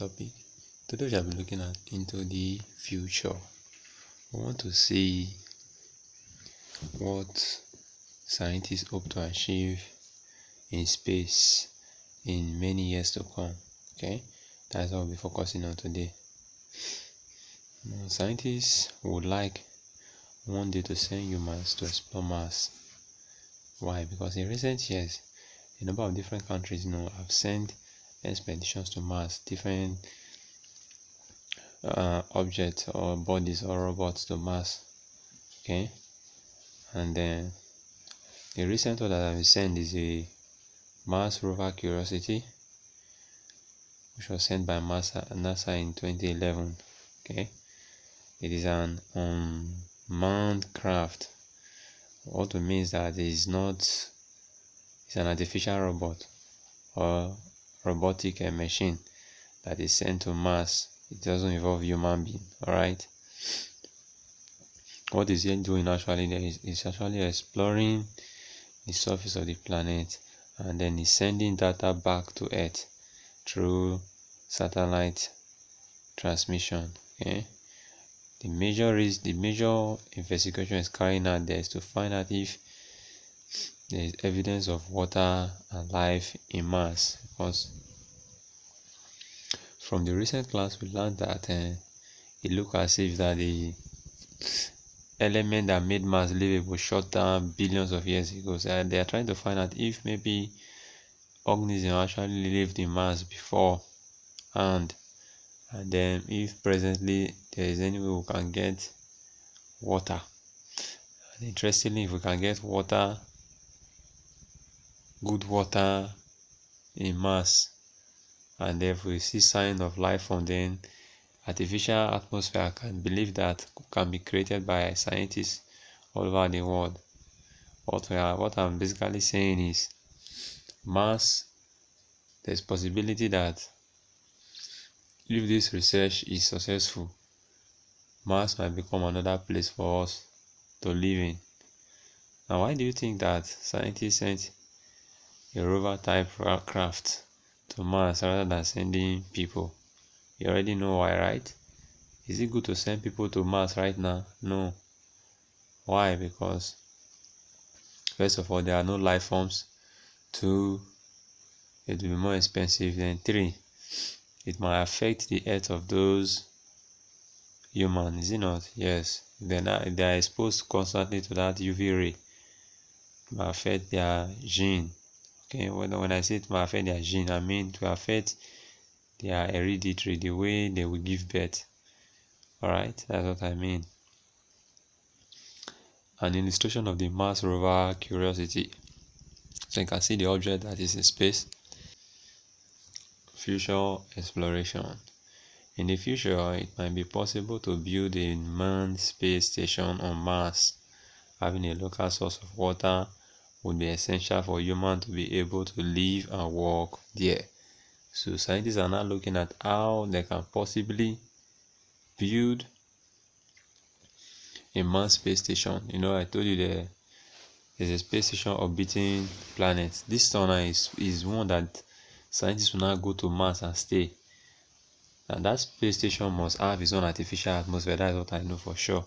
topic. Today we shall be looking at into the future. We want to see what scientists hope to achieve in space in many years to come. Okay, that's what we'll be focusing on today. Scientists would like one day to send humans to explore Mars. Why? Because in recent years, a number of different countries have sent expeditions to Mars, different objects or bodies or robots to Mars. Okay, and then the recent one that I've sent is a Mars rover Curiosity, which was sent by NASA in 2011. Okay, it is an unmanned craft. What it means that it's an artificial robot or robotic machine that is sent to Mars. It doesn't involve human being. All right. What is it doing actually? It's actually exploring the surface of the planet, and then it's sending data back to Earth through satellite transmission. Okay. The major investigation is carrying out there is to find out if there is evidence of water and life in Mars, because from the recent class we learned that it looks as if that the element that made Mars livable shut down billions of years ago. So they are trying to find out if maybe organisms actually lived in Mars before, and then if presently there is any way we can get water. And interestingly, if we can get water, good water in Mars, and if we see signs of life form, then artificial atmosphere can believe that can be created by scientists all over the world. What I'm basically saying is Mars, there's possibility that if this research is successful, Mars might become another place for us to live in. Now, why do you think that scientists sent a rover type craft to Mars rather than sending people? You already know why, right? Is it good to send people to Mars right now? No. Why? Because first of all, there are no life forms. 2, it will be more expensive. Then 3, it might affect the health of those humans, is it not? Yes. If they are exposed constantly to that UV ray, it might affect their gene. Okay, when I say it might affect their gene, I mean to affect their hereditary, the way they will give birth. Alright, that's what I mean. An illustration of the Mars rover Curiosity. So you can see the object that is in space. Future exploration. In the future, it might be possible to build a manned space station on Mars. Having a local source of water would be essential for humans to be able to live and work there. So scientists are now looking at how they can possibly build a manned space station. I told you there's a space station orbiting planets. This one is one that scientists will now go to Mars and stay. And that space station must have its own artificial atmosphere. That's what I know for sure.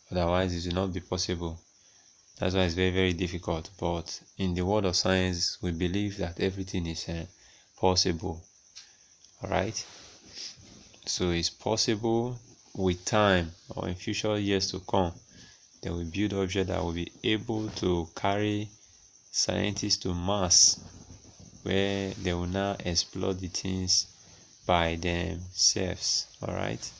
Otherwise, it will not be possible. That's why it's very, very difficult. But in the world of science, we believe that everything is possible. Alright? So it's possible with time or in future years to come. They will build objects that will be able to carry scientists to Mars, where they will now explore the things by themselves. Alright.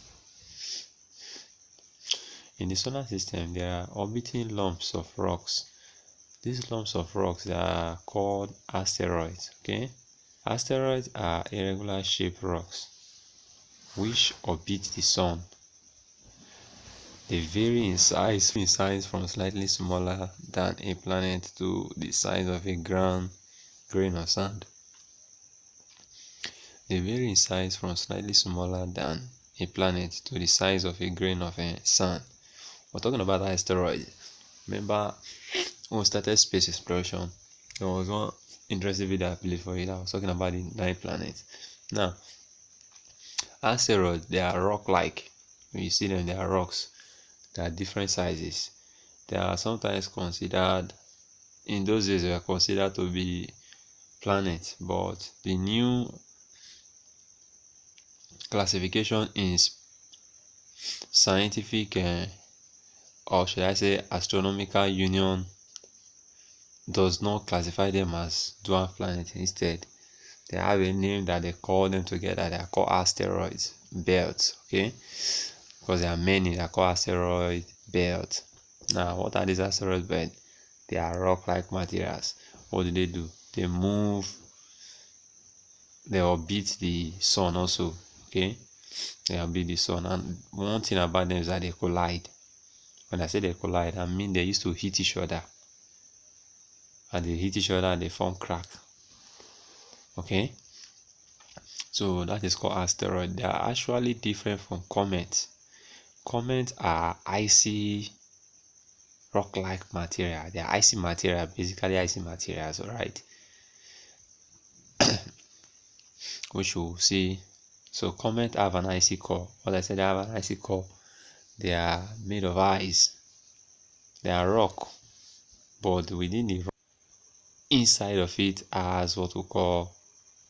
In the solar system, there are orbiting lumps of rocks. These lumps of rocks are called asteroids. Okay, asteroids are irregular shaped rocks which orbit the sun. They vary in size from slightly smaller than a planet to the size of a grain of sand. They vary in size from slightly smaller than a planet to the size of a grain of sand. We're talking about asteroids. Remember when we started space exploration, there was one interesting video I played for you that was talking about the 9 planets. Now, Asteroids, they are rock-like. When you see them, they are rocks. They are different sizes. They are sometimes considered, in those days, they were considered to be planets, but the new classification in scientific, or should I say astronomical union, does not classify them as dwarf planets. Instead, they have a name that they call them together. They are called asteroids belts. Okay, because there are many that are called asteroid belt. Now, what are these asteroid belts? They are rock-like materials. What do? They move. They orbit the sun also. Okay, they orbit the sun. And one thing about them is that they collide. When I say they collide, I mean they used to hit each other. And they hit each other and they form crack. Okay, so that is called asteroid. They are actually different from comets. Comets are icy rock-like material. They are icy material, basically icy materials, alright. Which we'll see. So comets have an icy core. What I said, they have an icy core. They are made of ice. They are rock, but within the rock, inside of it has what we call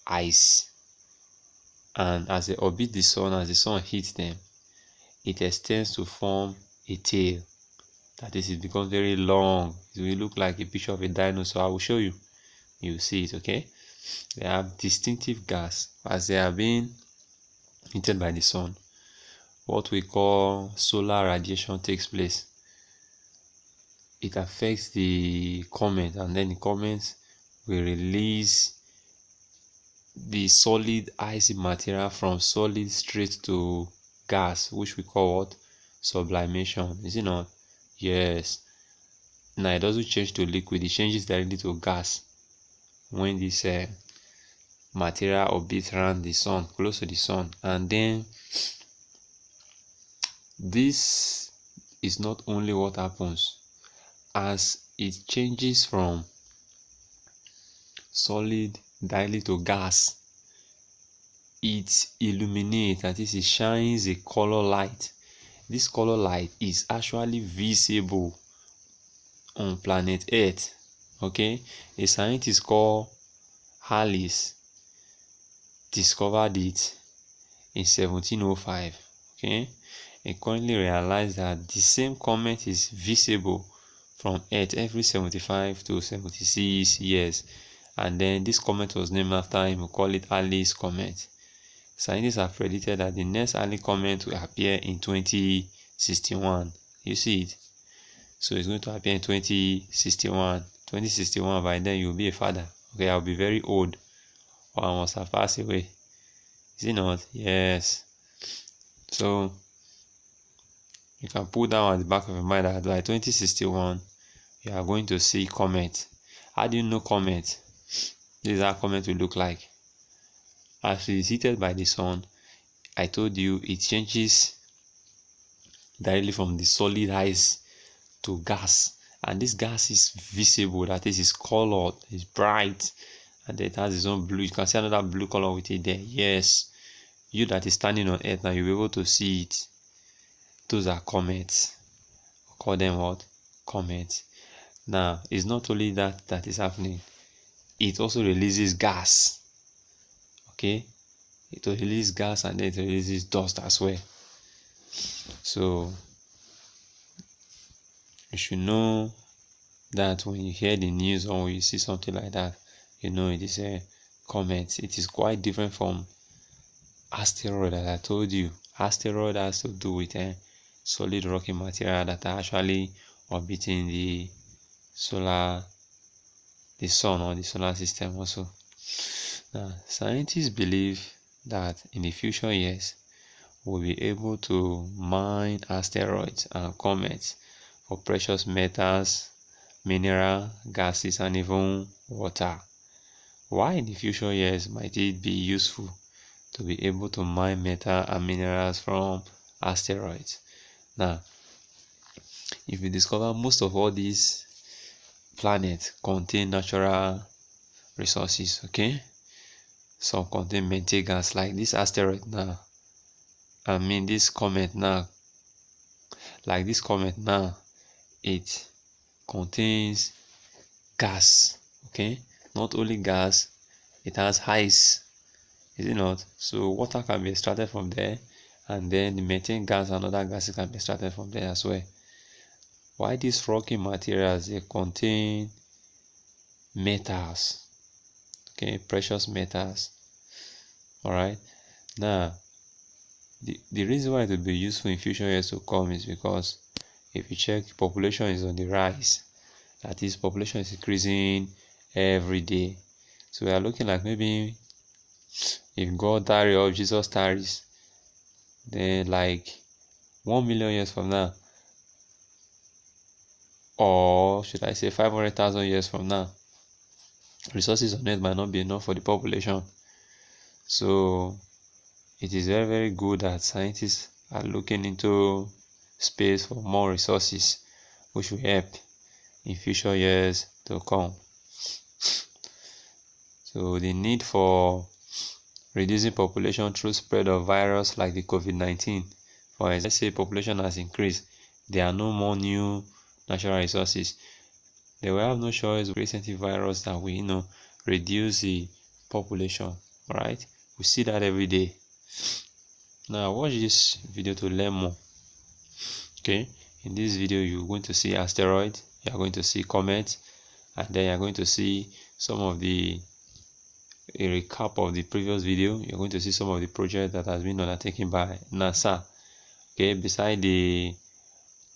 ice. And as they orbit the sun, as the sun hits them, it extends to form a tail. That is, it becomes very long. It will look like a picture of a dinosaur. I will show you. You will see it, okay? They have distinctive gas as they are being heated by the sun. What we call solar radiation takes place. It affects the comet, and then the comet will release the solid icy material from solid straight to gas, which we call what? Sublimation. Is it not? Yes. Now it doesn't change to liquid, it changes directly to gas when this material orbits around the sun, close to the sun. And then this is not only what happens. As it changes from solid directly to gas, it illuminates, that is, it shines a color light. This color light is actually visible on planet Earth. Okay, a scientist called Halley discovered it in 1705. Okay, he currently realized that the same comet is visible from Earth every 75 to 76 years, and then this comet was named after him. We call it Halley's Comet. Scientists have predicted that the next Halley comet will appear in 2061. You see it? So it's going to appear in 2061. 2061, by then you'll be a father. Okay, I'll be very old, or I must have passed away. Is it not? Yes. So you can put down at the back of your mind that by 2061 you are going to see comet. How do you know comet? This is how comet will look like. As it is heated by the sun, I told you it changes directly from the solid ice to gas, and this gas is visible, that is, it's colored, it's bright, and it has its own blue. You can see another blue color with it there. Yes, you that is standing on Earth now, you'll be able to see it. Those are comets. We call them what? Comets. Now, it's not only that is happening, it also releases gas. Okay, it will release gas, and then it releases dust as well. So you should know that when you hear the news or when you see something like that, you know it is a comet. It is quite different from asteroid, as I told you. Asteroid has to do with a solid rocky material that are actually orbiting the sun or the solar system also. Now, scientists believe that in the future years we'll be able to mine asteroids and comets for precious metals, mineral, gases, and even water. Why in the future years might it be useful to be able to mine metal and minerals from asteroids? Now, if you discover most of all these planets contain natural resources, okay? Some contain methane gas, like this asteroid now. I mean, this comet now, like this comet now, it contains gas. Okay, not only gas, it has ice, is it not? So water can be extracted from there, and then the methane gas and other gases can be extracted from there as well. Why these rocky materials? They contain metals, okay, precious metals. All right, now the reason why it will be useful in future years to come is because if you check, population is on the rise. That is, population is increasing every day. So we are looking like maybe if God tarry or Jesus tarries, then like 1 million years from now, or should I say 500,000 years from now, resources on earth might not be enough for the population. So it is very, very good that scientists are looking into space for more resources, which will help in future years to come. So the need for reducing population through spread of virus like the COVID-19. For example, let's say population has increased, there are no more new natural resources. They will have no choice to create antivirus that will, reduce the population. Right? We see that every day. Now watch this video to learn more. Okay, in this video you're going to see asteroid, you are going to see comet, and then you're going to see some of a recap of the previous video. You're going to see some of the projects that has been undertaken by NASA. Okay, beside the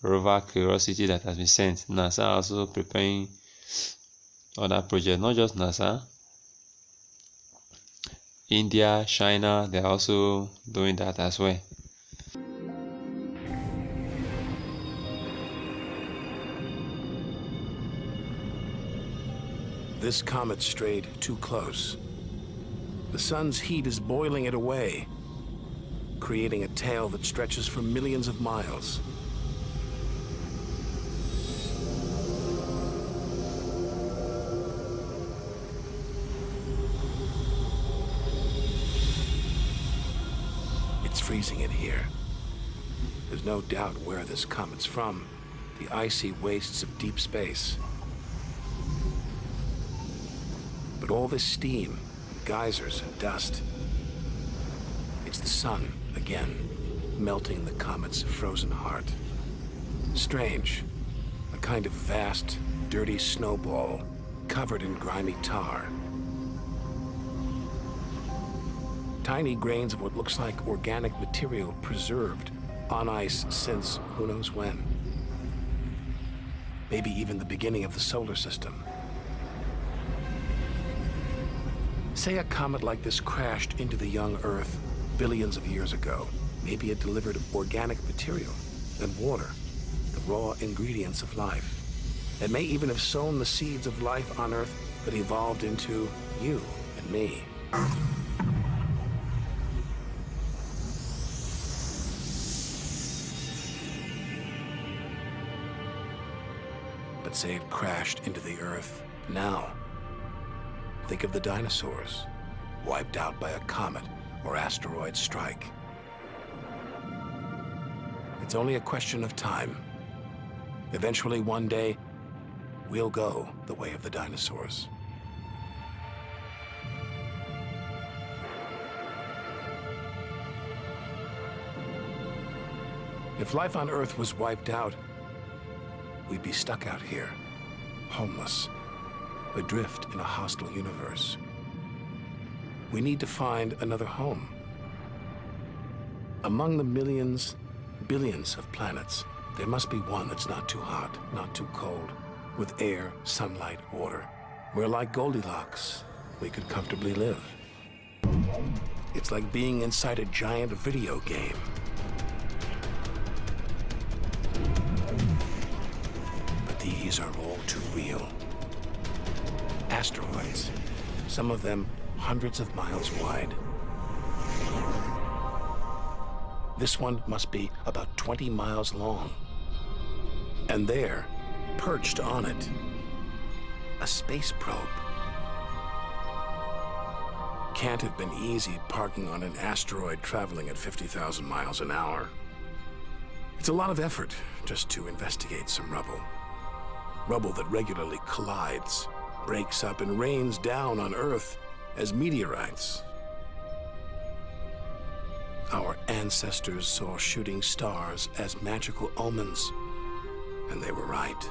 rover Curiosity that has been sent, NASA also preparing other projects. Not just NASA, India, China, they're also doing that as well. This comet strayed too close. The sun's heat is boiling it away, creating a tail that stretches for millions of miles. It's freezing in here. There's no doubt where this comet's from, the icy wastes of deep space. But all this steam, geysers and dust, it's the sun again, melting the comet's frozen heart. Strange, a kind of vast, dirty snowball covered in grimy tar. Tiny grains of what looks like organic material preserved on ice since who knows when. Maybe even the beginning of the solar system. Say a comet like this crashed into the young Earth billions of years ago. Maybe it delivered organic material and water, the raw ingredients of life. It may even have sown the seeds of life on Earth that evolved into you and me. But say it crashed into the Earth now. Think of the dinosaurs, wiped out by a comet or asteroid strike. It's only a question of time. Eventually, one day, we'll go the way of the dinosaurs. If life on Earth was wiped out, we'd be stuck out here, homeless, adrift in a hostile universe. We need to find another home. Among the millions, billions of planets, there must be one that's not too hot, not too cold, with air, sunlight, water. Where, like Goldilocks, we could comfortably live. It's like being inside a giant video game. But these are all too real. Asteroids, some of them hundreds of miles wide. This one must be about 20 miles long. And there, perched on it, a space probe. can't have been easy parking on an asteroid traveling at 50,000 miles an hour. It's a lot of effort just to investigate some rubble. Rubble that regularly collides, breaks up, and rains down on Earth as meteorites. Our ancestors saw shooting stars as magical omens, and they were right.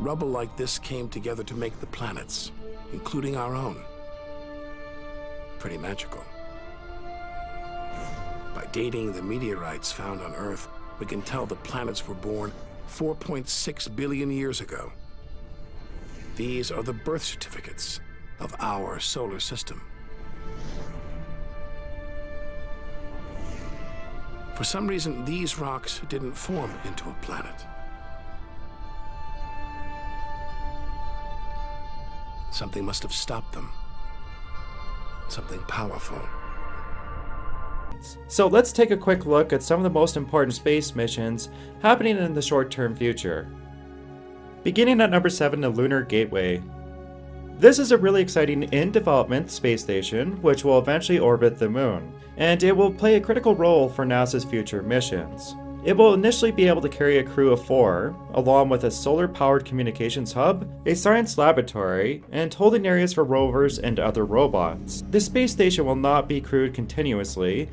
Rubble like this came together to make the planets, including our own. Pretty magical. By dating the meteorites found on Earth, we can tell the planets were born 4.6 billion years ago. These are the birth certificates of our solar system. For some reason, these rocks didn't form into a planet. Something must have stopped them. Something powerful. So let's take a quick look at some of the most important space missions happening in the short-term future. Beginning at number 7, the Lunar Gateway. This is a really exciting in-development space station which will eventually orbit the moon, and it will play a critical role for NASA's future missions. It will initially be able to carry a crew of 4, along with a solar-powered communications hub, a science laboratory, and holding areas for rovers and other robots. The space station will not be crewed continuously,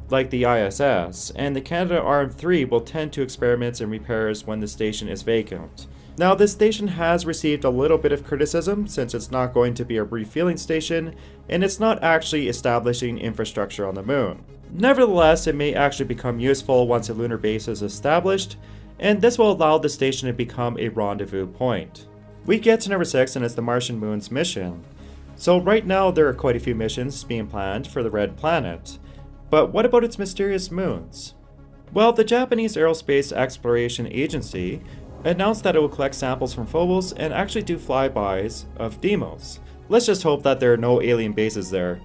like the ISS, and the Canadarm3 will tend to experiments and repairs when the station is vacant. Now, this station has received a little bit of criticism since it's not going to be a refueling station, and it's not actually establishing infrastructure on the moon. Nevertheless, it may actually become useful once a lunar base is established, and this will allow the station to become a rendezvous point. We get to number 6, and it's the Martian Moons mission. So right now there are quite a few missions being planned for the Red Planet. But what about its mysterious moons? Well, the Japanese Aerospace Exploration Agency announced that it will collect samples from Phobos and actually do flybys of Deimos. Let's just hope that there are no alien bases there.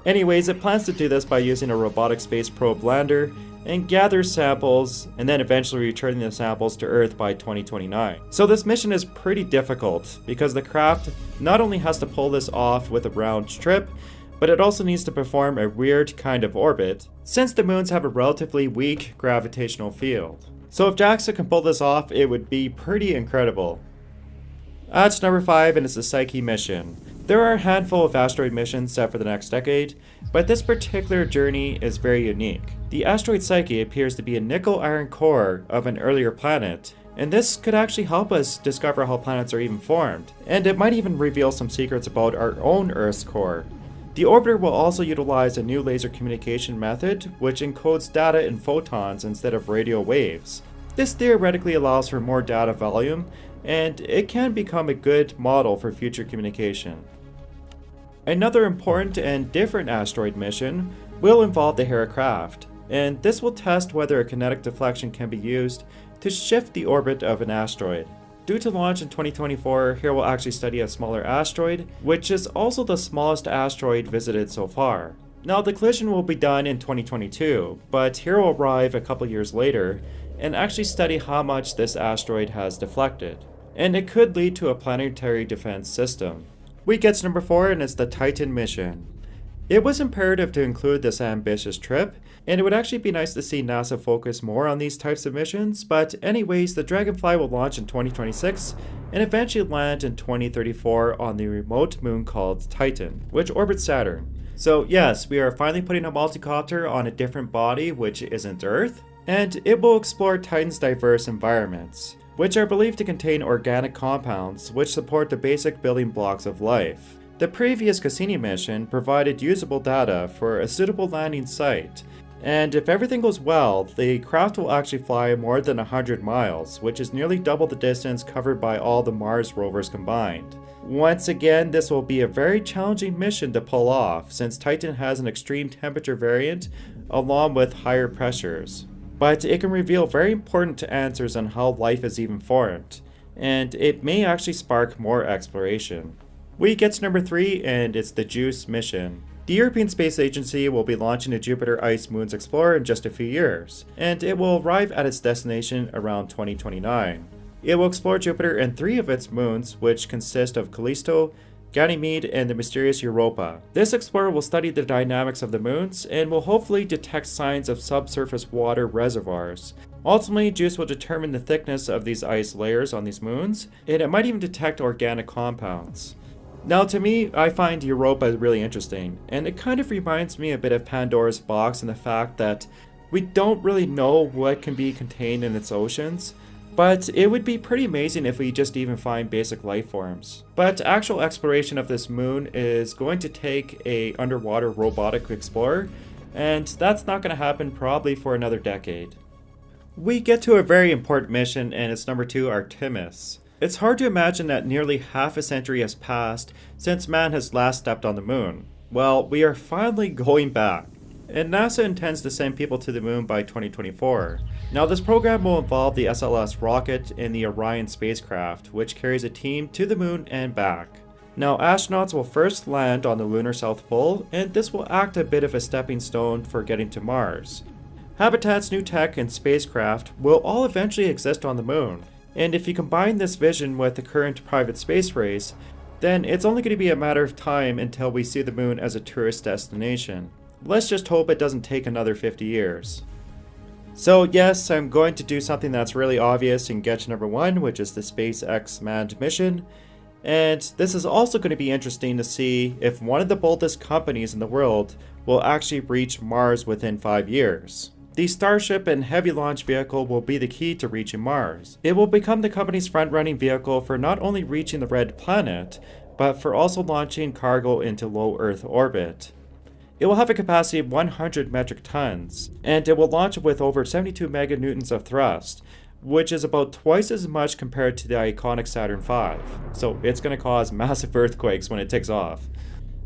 Anyways, it plans to do this by using a robotic space probe lander and gather samples and then eventually returning the samples to Earth by 2029. So this mission is pretty difficult because the craft not only has to pull this off with a round trip, but it also needs to perform a weird kind of orbit since the moons have a relatively weak gravitational field. So if JAXA can pull this off, it would be pretty incredible. At number 5, and it's the Psyche mission. There are a handful of asteroid missions set for the next decade, but this particular journey is very unique. The asteroid Psyche appears to be a nickel-iron core of an earlier planet, and this could actually help us discover how planets are even formed, and it might even reveal some secrets about our own Earth's core. The orbiter will also utilize a new laser communication method which encodes data in photons instead of radio waves. This theoretically allows for more data volume, and it can become a good model for future communication. Another important and different asteroid mission will involve the Hera craft, and this will test whether a kinetic deflection can be used to shift the orbit of an asteroid. Due to launch in 2024, Hera will actually study a smaller asteroid, which is also the smallest asteroid visited so far. Now, the collision will be done in 2022, but Hera will arrive a couple years later and actually study how much this asteroid has deflected, and it could lead to a planetary defense system. We get to number 4, and it's the Titan mission. It was imperative to include this ambitious trip, and it would actually be nice to see NASA focus more on these types of missions, but anyways, the Dragonfly will launch in 2026 and eventually land in 2034 on the remote moon called Titan, which orbits Saturn. So yes, we are finally putting a multicopter on a different body which isn't Earth, and it will explore Titan's diverse environments, which are believed to contain organic compounds which support the basic building blocks of life. The previous Cassini mission provided usable data for a suitable landing site, and if everything goes well, the craft will actually fly more than 100 miles, which is nearly double the distance covered by all the Mars rovers combined. Once again, this will be a very challenging mission to pull off, since Titan has an extreme temperature variant along with higher pressures. But it can reveal very important answers on how life is even formed, and it may actually spark more exploration. We get to number 3, and it's the JUICE mission. The European Space Agency will be launching a Jupiter Ice Moons Explorer in just a few years, and it will arrive at its destination around 2029. It will explore Jupiter and 3 of its moons, which consist of Callisto, Ganymede, and the mysterious Europa. This explorer will study the dynamics of the moons and will hopefully detect signs of subsurface water reservoirs. Ultimately, JUICE will determine the thickness of these ice layers on these moons, and it might even detect organic compounds. Now, to me, I find Europa really interesting, and it kind of reminds me a bit of Pandora's box in the fact that we don't really know what can be contained in its oceans, but it would be pretty amazing if we just even find basic life forms. But actual exploration of this moon is going to take a underwater robotic explorer, and that's not going to happen probably for another decade. We get to a very important mission, and it's number 2, Artemis. It's hard to imagine that nearly half a century has passed since man has last stepped on the moon. Well, we are finally going back, and NASA intends to send people to the moon by 2024. Now, this program will involve the SLS rocket and the Orion spacecraft, which carries a team to the moon and back. Now, astronauts will first land on the lunar South Pole, and this will act a bit of a stepping stone for getting to Mars. Habitats, new tech, and spacecraft will all eventually exist on the moon, and if you combine this vision with the current private space race, then it's only going to be a matter of time until we see the moon as a tourist destination. Let's just hope it doesn't take another 50 years. So yes, I'm going to do something that's really obvious and get to number 1, which is the SpaceX manned mission. And this is also going to be interesting to see if one of the boldest companies in the world will actually reach Mars within 5 years. The Starship and Heavy launch vehicle will be the key to reaching Mars. It will become the company's front-running vehicle for not only reaching the Red Planet, but for also launching cargo into low Earth orbit. It will have a capacity of 100 metric tons, and it will launch with over 72 meganewtons of thrust, which is about twice as much compared to the iconic Saturn V. So it's going to cause massive earthquakes when it takes off.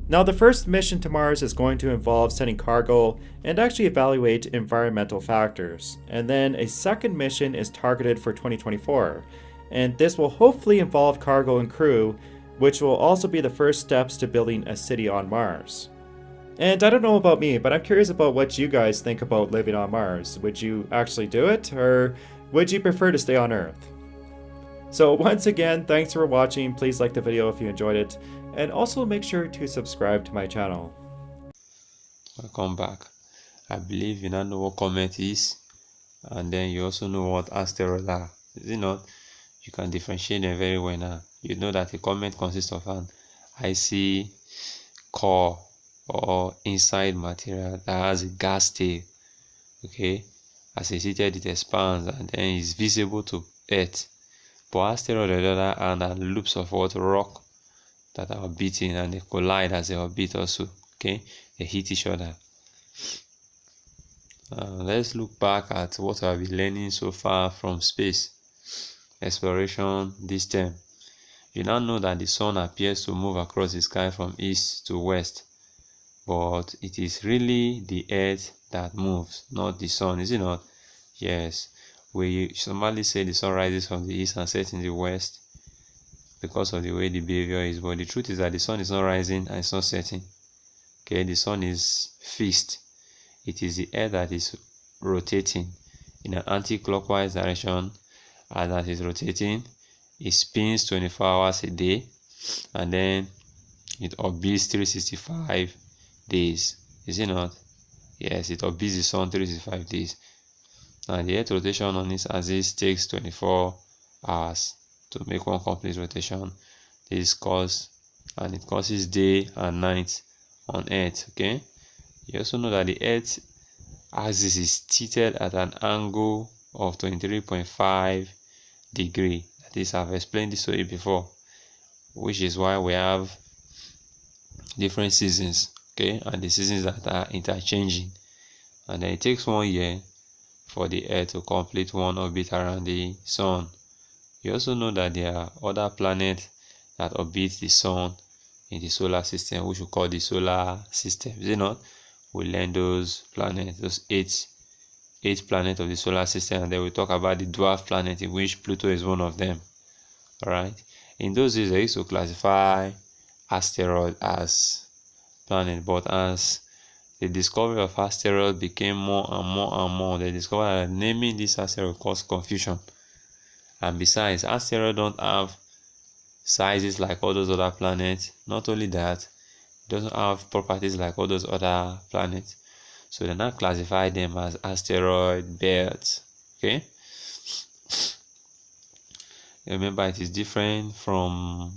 Now, the first mission to Mars is going to involve sending cargo and actually evaluate environmental factors. And then a second mission is targeted for 2024, and this will hopefully involve cargo and crew, which will also be the first steps to building a city on Mars. And I don't know about me, but I'm curious about what you guys think about living on Mars. Would you actually do it, or would you prefer to stay on Earth? So once again, thanks for watching. Please like the video if you enjoyed it, and also make sure to subscribe to my channel. Welcome back. I believe you now know what comet is, and then you also know what asteroids are. Is it not? You can differentiate them very well now. You know that a comet consists of an icy core or inside material that has a gas tail. Okay, as it's heated, it expands and then is visible to Earth. But asteroids, on the other hand, are loops of what rock that are orbiting, and they collide as they orbit also. Okay, they hit each other. Let's look back at what I've been learning so far from space exploration this term. You now know that the sun appears to move across the sky from east to west, but it is really the earth that moves, not the sun, is it not? Yes, we normally say the sun rises from the east and sets in the west because of the way the behavior is, but the truth is that the sun is not rising and it's not setting. Okay, the sun is fixed. It is the earth that is rotating in an anti-clockwise direction. As that is rotating, it spins 24 hours a day, and then it orbits 365 days. Is it not? Yes, it orbits the sun 365 days. Now the earth rotation on its axis takes 24 hours to make one complete rotation. This it causes day and night on earth. Okay, you also know that the earth axis is tilted at an angle of 23.5 degree. That is, I've explained this to you before, which is why we have different seasons. Okay, and the seasons that are interchanging, and then it takes 1 year for the earth to complete one orbit around the sun. You also know that there are other planets that orbit the sun in the solar system, which we call the solar system. Is it not? We learn those planets, those eight planets of the solar system, and then we talk about the dwarf planet, in which Pluto is one of them. All right. In those days, they used to classify asteroids as planet, but as the discovery of asteroids became more and more, they discovered that naming this asteroid caused confusion. And besides, asteroids don't have sizes like all those other planets. Not only that, it doesn't have properties like all those other planets. So they now classify them as asteroid belts. Okay. Remember, it is different from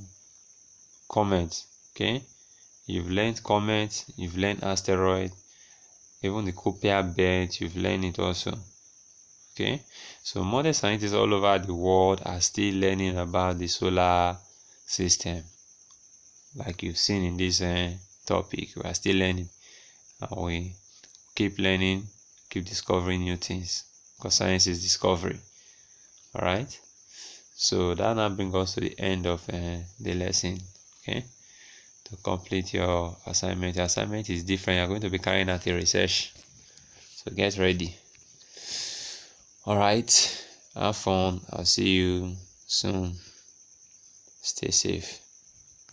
comets. Okay. You've learned comet, you've learned asteroid, even the Kuiper belt, you've learned it also. Okay. So modern scientists all over the world are still learning about the solar system. Like you've seen in this topic, we are still learning, and we keep learning, keep discovering new things, because science is discovery. All right. So that now brings us to the end of the lesson. Okay. To complete your assignment, your assignment is different. You're going to be carrying out a research, so get ready. All right. Have fun. I'll see you soon. Stay safe.